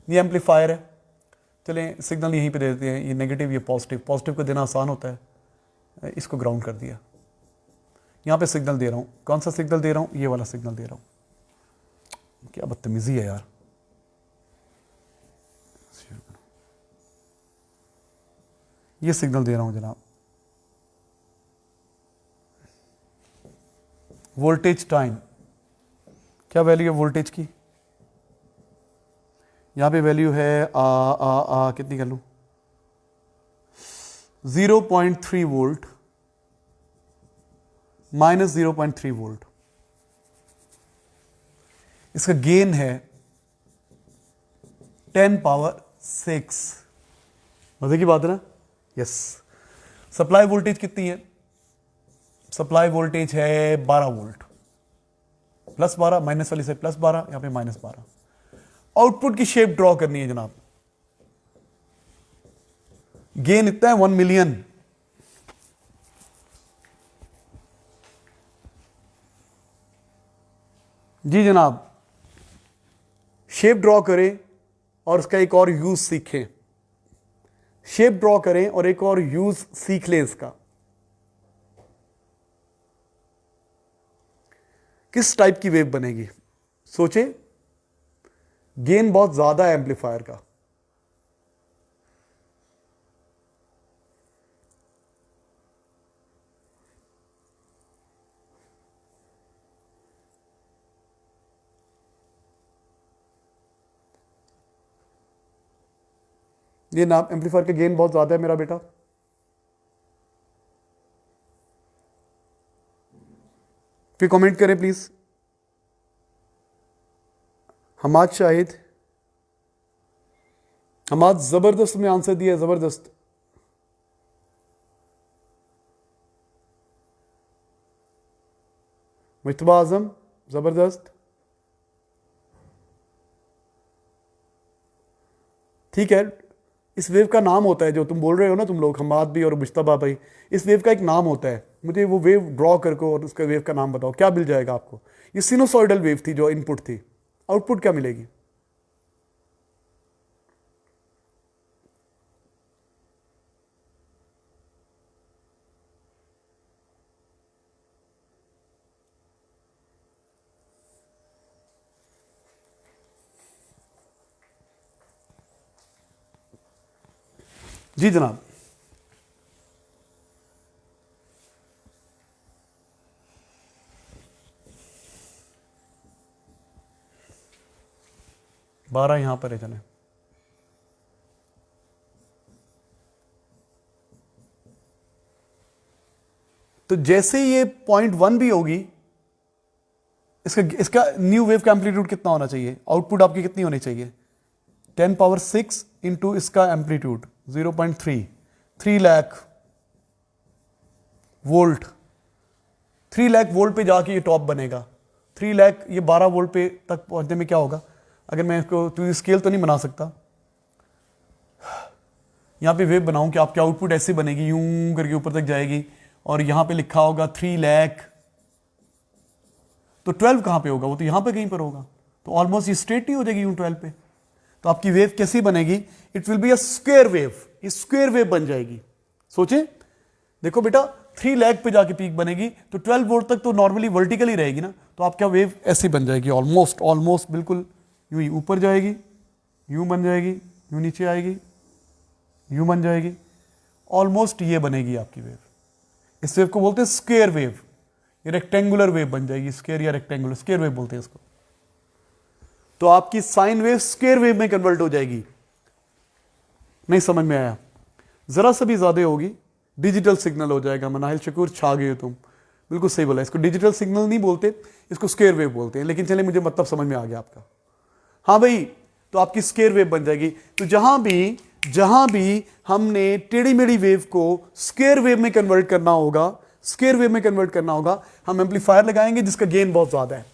S1: ये एम्पलीफायर है। चलें सिग्नल यहीं पे दे देते हैं, ये नेगेटिव ये पॉजिटिव। पॉजिटिव को देना आसान होता है, इसको ग्राउंड कर दिया। यहाँ पे सिग्नल दे रहा हूँ, कौन सा सिग्नल दे रहा हूँ? ये वाला सिग्नल दे रहा हूँ। क्या बदतमीजी है यार। ये सिग्नल दे रहा हूँ जनाब। वोल्टेज टाइम, क्या वैल्यू है वोल्टेज की? यहां पे वैल्यू है कितनी कर लूं? 0.3 वोल्ट माइनस 0.3 वोल्ट। इसका गेन है 10 पावर 6। मजे की बात है ना? यस। सप्लाई वोल्टेज कितनी है? सप्लाई वोल्टेज है 12 वोल्ट, प्लस 12, माइनस वाली से प्लस 12, यहां पे माइनस 12। आउटपुट की शेप ड्रॉ करनी है जनाब। गेन इतना है 1 मिलियन। जी जनाब, शेप ड्रॉ करें और उसका एक और यूज सीखें। शेप ड्रॉ करें और एक और यूज सीख लें इसका। किस टाइप की वेव बनेगी सोचे। गेन बहुत ज्यादा है एम्पलीफायर का। ये नाम एम्पलीफायर का गेन बहुत ज्यादा है मेरा बेटा। फिर कमेंट करें प्लीज। हमाद शाहिद, हमाद जबरदस्त में आंसर दिया, जबरदस्त। मुस्तफा आजम जबरदस्त। ठीक है, इस वेव का नाम होता है जो तुम बोल रहे हो ना तुम लोग, हमाद भी और मुस्तफा भाई, इस वेव का एक नाम होता है। मुझे वो वेव ड्रॉ करके और उसका वेव का नाम बताओ, क्या मिल जाएगा आपको? ये सिनोसॉइडल वेव थी जो इनपुट थी, आउटपुट क्या मिलेगी? जी जनाब। बारह यहां पर है, चले। तो जैसे ये 0.1 भी होगी, इसका न्यू वेव का एम्पलीट्यूड कितना होना चाहिए? आउटपुट आपकी कितनी होनी चाहिए? 10 पावर 6 इंटू इसका amplitude 0.3, 3 lakh volt. 3 lakh volt पे जाके ये टॉप बनेगा। 3 लाख, ये 12 वोल्ट पे तक पहुंचने में क्या होगा? अगर मैं इसको तो स्केल तो नहीं बना सकता, यहां पे वेव बनाऊं कि आपकी आउटपुट ऐसे बनेगी, यूं करके ऊपर तक जाएगी और यहां पे लिखा होगा 3 लाख। तो 12 कहां पे होगा? वो तो यहां पे कहीं पर होगा। तो ऑलमोस्ट ये स्ट्रेट ही हो जाएगी यूं 12 पे। तो आपकी वेव कैसी बनेगी? It will be a square wave. ये स्क्वायर वेव बन जाएगी। सोचे, देखो बेटा, 3 लाख पे जाके पीक बनेगी तो 12 वोल्ट तक तो नॉर्मली वर्टिकल ही रहेगी ना। तो आपका वेव ऐसी बन जाएगी, ऑलमोस्ट बिल्कुल यूं ही ऊपर जाएगी, यूं बन जाएगी, यूं नीचे आएगी, यूं बन जाएगी, ऑलमोस्ट ये बनेगी आपकी वेव। इस वेव को बोलते हैं स्क्वायर वेव। ये रेक्टेंगुलर वेव बन जाएगी, स्क्वायर या रेक्टेंगुलर, स्क्वायर वेव बोलते हैं इसको। तो आपकी साइन वेव स्क्वायर वेव में कन्वर्ट हो जाएगी। नहीं समझ में आया? जरा सा भी ज्यादा होगी, डिजिटल सिग्नल हो जाएगा। मनाहिल शकूर, छा गए हो तुम, बिल्कुल सही बोला। इसको डिजिटल सिग्नल नहीं बोलते, इसको स्क्वायर वेव बोलते हैं। लेकिन चले, मुझे मतलब समझ में आ गया आपका। हाँ भाई, तो आपकी स्क्वायर वेव बन जाएगी। तो जहां भी हमने टेढ़ी मेढ़ी वेव को स्क्वायर वेव में कन्वर्ट करना होगा, स्क्वायर वेव में कन्वर्ट करना होगा, हम एम्पलीफायर लगाएंगे जिसका गेन बहुत ज्यादा है।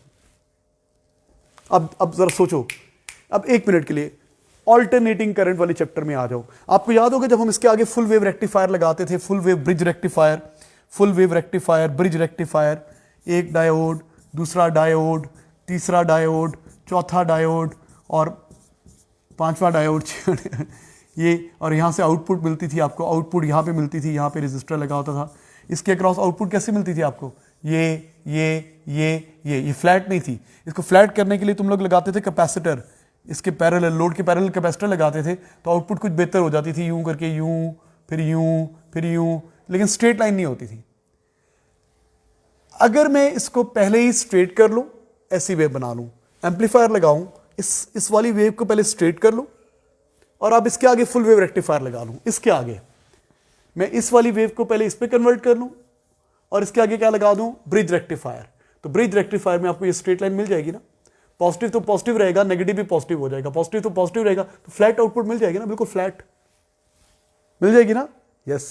S1: अब जरा सोचो, अब 1 मिनट के लिए ऑल्टरनेटिंग करंट वाले चैप्टर में आ जाओ। आपको याद होगा जब हम इसके आगे फुल वेव रेक्टिफायर लगाते थे, full wave bridge rectifier, full wave rectifier, bridge rectifier, एक डायोड, दूसरा डायोड, तीसरा डायोड, चौथा डायोड और पांचवा डायोड ये, और यहाँ से आउटपुट मिलती थी आपको, आउटपुट यहाँ पे मिलती थी, यहाँ पे रेजिस्टर लगा होता था। इसके अक्रॉस आउटपुट कैसे मिलती थी आपको? ये फ्लैट नहीं थी। इसको फ्लैट करने के लिए तुम लोग लगाते थे कैपेसिटर, इसके पैरेलल, लोड के पैरेलल कैपेसिटर लगाते थे तो आउटपुट कुछ बेहतर हो जाती थी, यूं करके, यूं फिर यूं फिर यूं, लेकिन स्ट्रेट लाइन नहीं होती थी। अगर मैं इसको पहले ही स्ट्रेट कर लूं, ऐसी वेव बना लूं, एम्पलीफायर लगाऊं, इस वाली वेव को पहले स्ट्रेट कर लूं और अब इसके आगे फुल वेव रेक्टिफायर लगा लूं, इसके आगे मैं इस वाली वेव को पहले इस पे कन्वर्ट कर लूं और इसके आगे क्या लगा दूं? Bridge rectifier. तो ब्रिज रेक्टिफायर में आपको ये स्ट्रेट लाइन मिल जाएगी ना, पॉजिटिव तो पॉजिटिव रहेगा, नेगेटिव भी पॉजिटिव हो जाएगा, पॉजिटिव तो पॉजिटिव रहेगा, तो फ्लैट आउटपुट मिल जाएगी ना, बिल्कुल फ्लैट मिल जाएगी ना। यस।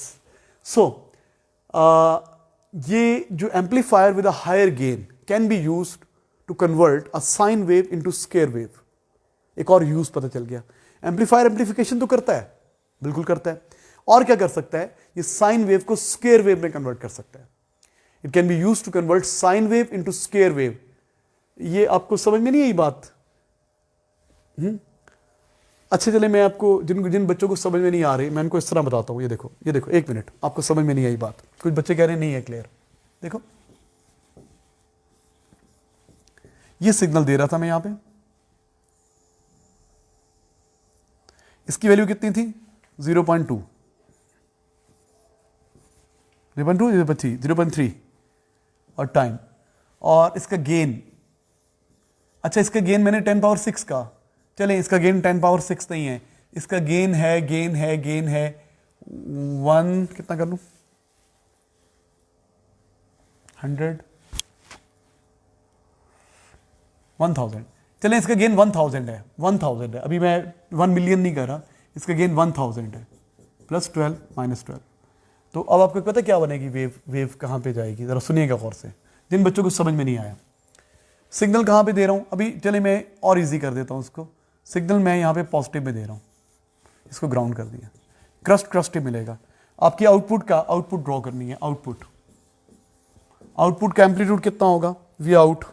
S1: सो ये जो amplifier with a higher gain can be used to convert a sine wave into square wave. एक और यूज पता चल गया। एम्पलीफायर एम्पलीफिकेशन तो करता है, बिल्कुल करता है, और क्या कर सकता है? ये साइन वेव को स्क्वायर वेव में कन्वर्ट कर सकता है। It can be used to convert sine wave into square wave. ये आपको समझ में नहीं आई बात? अच्छा चले, मैं आपको जिन बच्चों को समझ में नहीं आ रही, मैं इनको इस तरह बताता हूं। ये देखो, एक मिनट, आपको समझ में नहीं आई बात, कुछ बच्चे कह रहे नहीं है क्लियर। देखो, ये सिग्नल दे रहा था मैं यहां पे, इसकी वैल्यू कितनी थी? 0.2, 0.3 और टाइम, और इसका गेन, अच्छा इसका गेन मैंने 10 पावर 6 का, चले इसका गेन 10 पावर 6 नहीं है, इसका गेन है 1, कितना कर लूं, 100, 1000, चले इसका गेन 1000 है, 1000 है, अभी मैं 1 मिलियन नहीं कर रहा, इसका गेन 1000 है, प्लस 12 माइनस 12। तो अब आपको पता क्या बनेगी वेव कहां पे जाएगी? जरा सुनिएगा गौर से, जिन बच्चों को समझ में नहीं आया। सिग्नल कहां पे दे रहा हूं अभी, चले मैं और इजी कर देता हूं उसको। सिग्नल मैं यहां पे पॉजिटिव में दे रहा हूं, इसको ग्राउंड कर दिया, क्रस्ट ही मिलेगा। आपकी आउटपुट ड्रॉ करनी है। आउटपुट का एम्पलीट्यूड कितना होगा? वी आउट,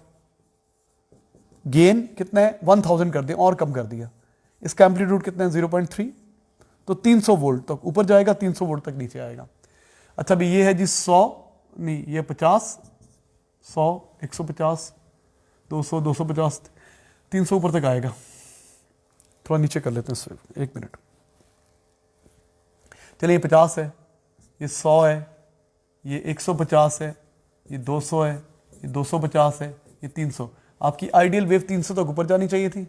S1: गेन कितना है? 1000 कर दिया और कम कर दिया। इसका एम्पलीट्यूड कितना है? 0.3, तो 300 वोल्ट तक ऊपर जाएगा, 300 वोल्ट तक नीचे आएगा। अच्छा अभी ये है जी 100 नहीं, ये 50, 100, 150, 200, 250, 300 ऊपर तक आएगा। थोड़ा नीचे कर लेते हैं सिर्फ, एक मिनट। चलिए ये 50 है, ये 100 है, ये 150 है, ये 200 है, ये 250 है, ये 300। आपकी आइडियल वेव 300 तक ऊपर जानी चाहिए थी,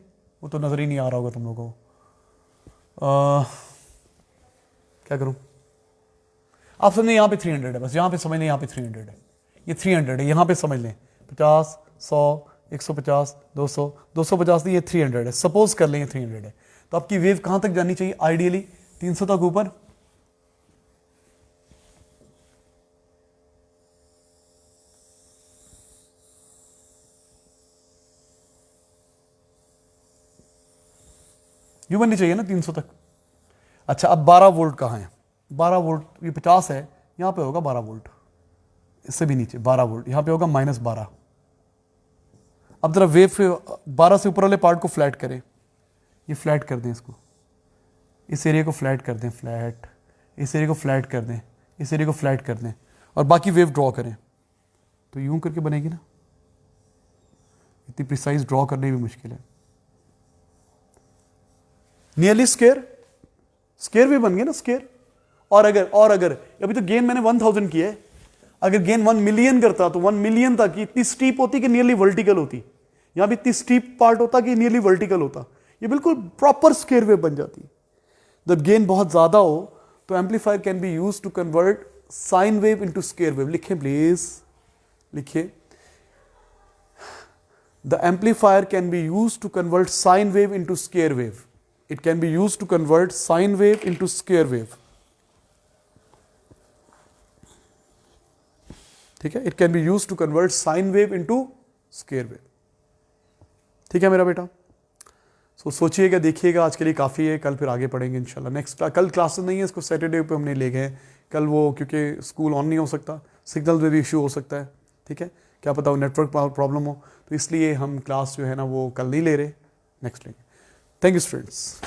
S1: वो तो नजर ही नहीं आ रहा होगा तुम लोगों को। क्या करूं? आप समझ लें यहाँ पे 300 है, बस यहाँ पे समझ लें, यहाँ पे 300 है, ये 300 है, यहाँ पे समझ लें 50, 100, 150, 200, 250 नहीं, ये 300 है, सपोज कर लें ये 300 है। तो आपकी वेव कहां तक जानी चाहिए आइडियली? 300 तक ऊपर। यूं बननी चाहिए ना 300 तक। अच्छा अब 12 वोल्ट कहां है? 12 वोल्ट, ये 50 है, यहां पे होगा 12 वोल्ट, इससे भी नीचे 12 वोल्ट, यहां पे होगा -12। अब जरा वेव 12 से ऊपर वाले पार्ट को फ्लैट करें, ये फ्लैट कर दें, इसको, इस एरिया को फ्लैट कर दें, फ्लैट, इस एरिया को फ्लैट कर दें, इस एरिया को फ्लैट कर दें, और बाकी वेव ड्रॉ करें, तो यूं करके बनेगी ना। इतनी प्रिसाइज ड्रॉ करने भी मुश्किल है। नियरली स्केयर भी बन गया ना, स्केयर। और अगर अभी तो गेन मैंने 1000 किया है, अगर गेन 1 मिलियन करता तो 1 मिलियन तक इतनी स्टीप होती कि नियरली वर्टिकल होती, यहां भी इतनी स्टीप पार्ट होता कि नियरली वर्टिकल होता, ये बिल्कुल प्रॉपर स्केयर वेव बन जाती। जब गेन बहुत ज्यादा हो तो amplifier can be use to convert sine wave into square wave. लिखें प्लीज, लिखिए, the amplifier can be use to convert sine wave into square wave. It can be used to convert sine wave into square wave. ठीक है, it can be used to convert sine wave into square wave. ठीक है मेरा बेटा? तो सोचिएगा, देखिएगा, आज के लिए काफ़ी है, कल फिर आगे पढ़ेंगे इंशाल्लाह। नेक्स्ट कल क्लासेस नहीं है, इसको सैटरडे पे हमने ले गए कल, वो क्योंकि स्कूल ऑन नहीं हो सकता, सिग्नल में भी इशू हो सकता है, ठीक है, क्या पता वो नेटवर्क प्रॉब्लम हो, तो इसलिए हम क्लास जो है ना वो कल नहीं ले रहे, नेक्स्ट लेंगे। Thank you students.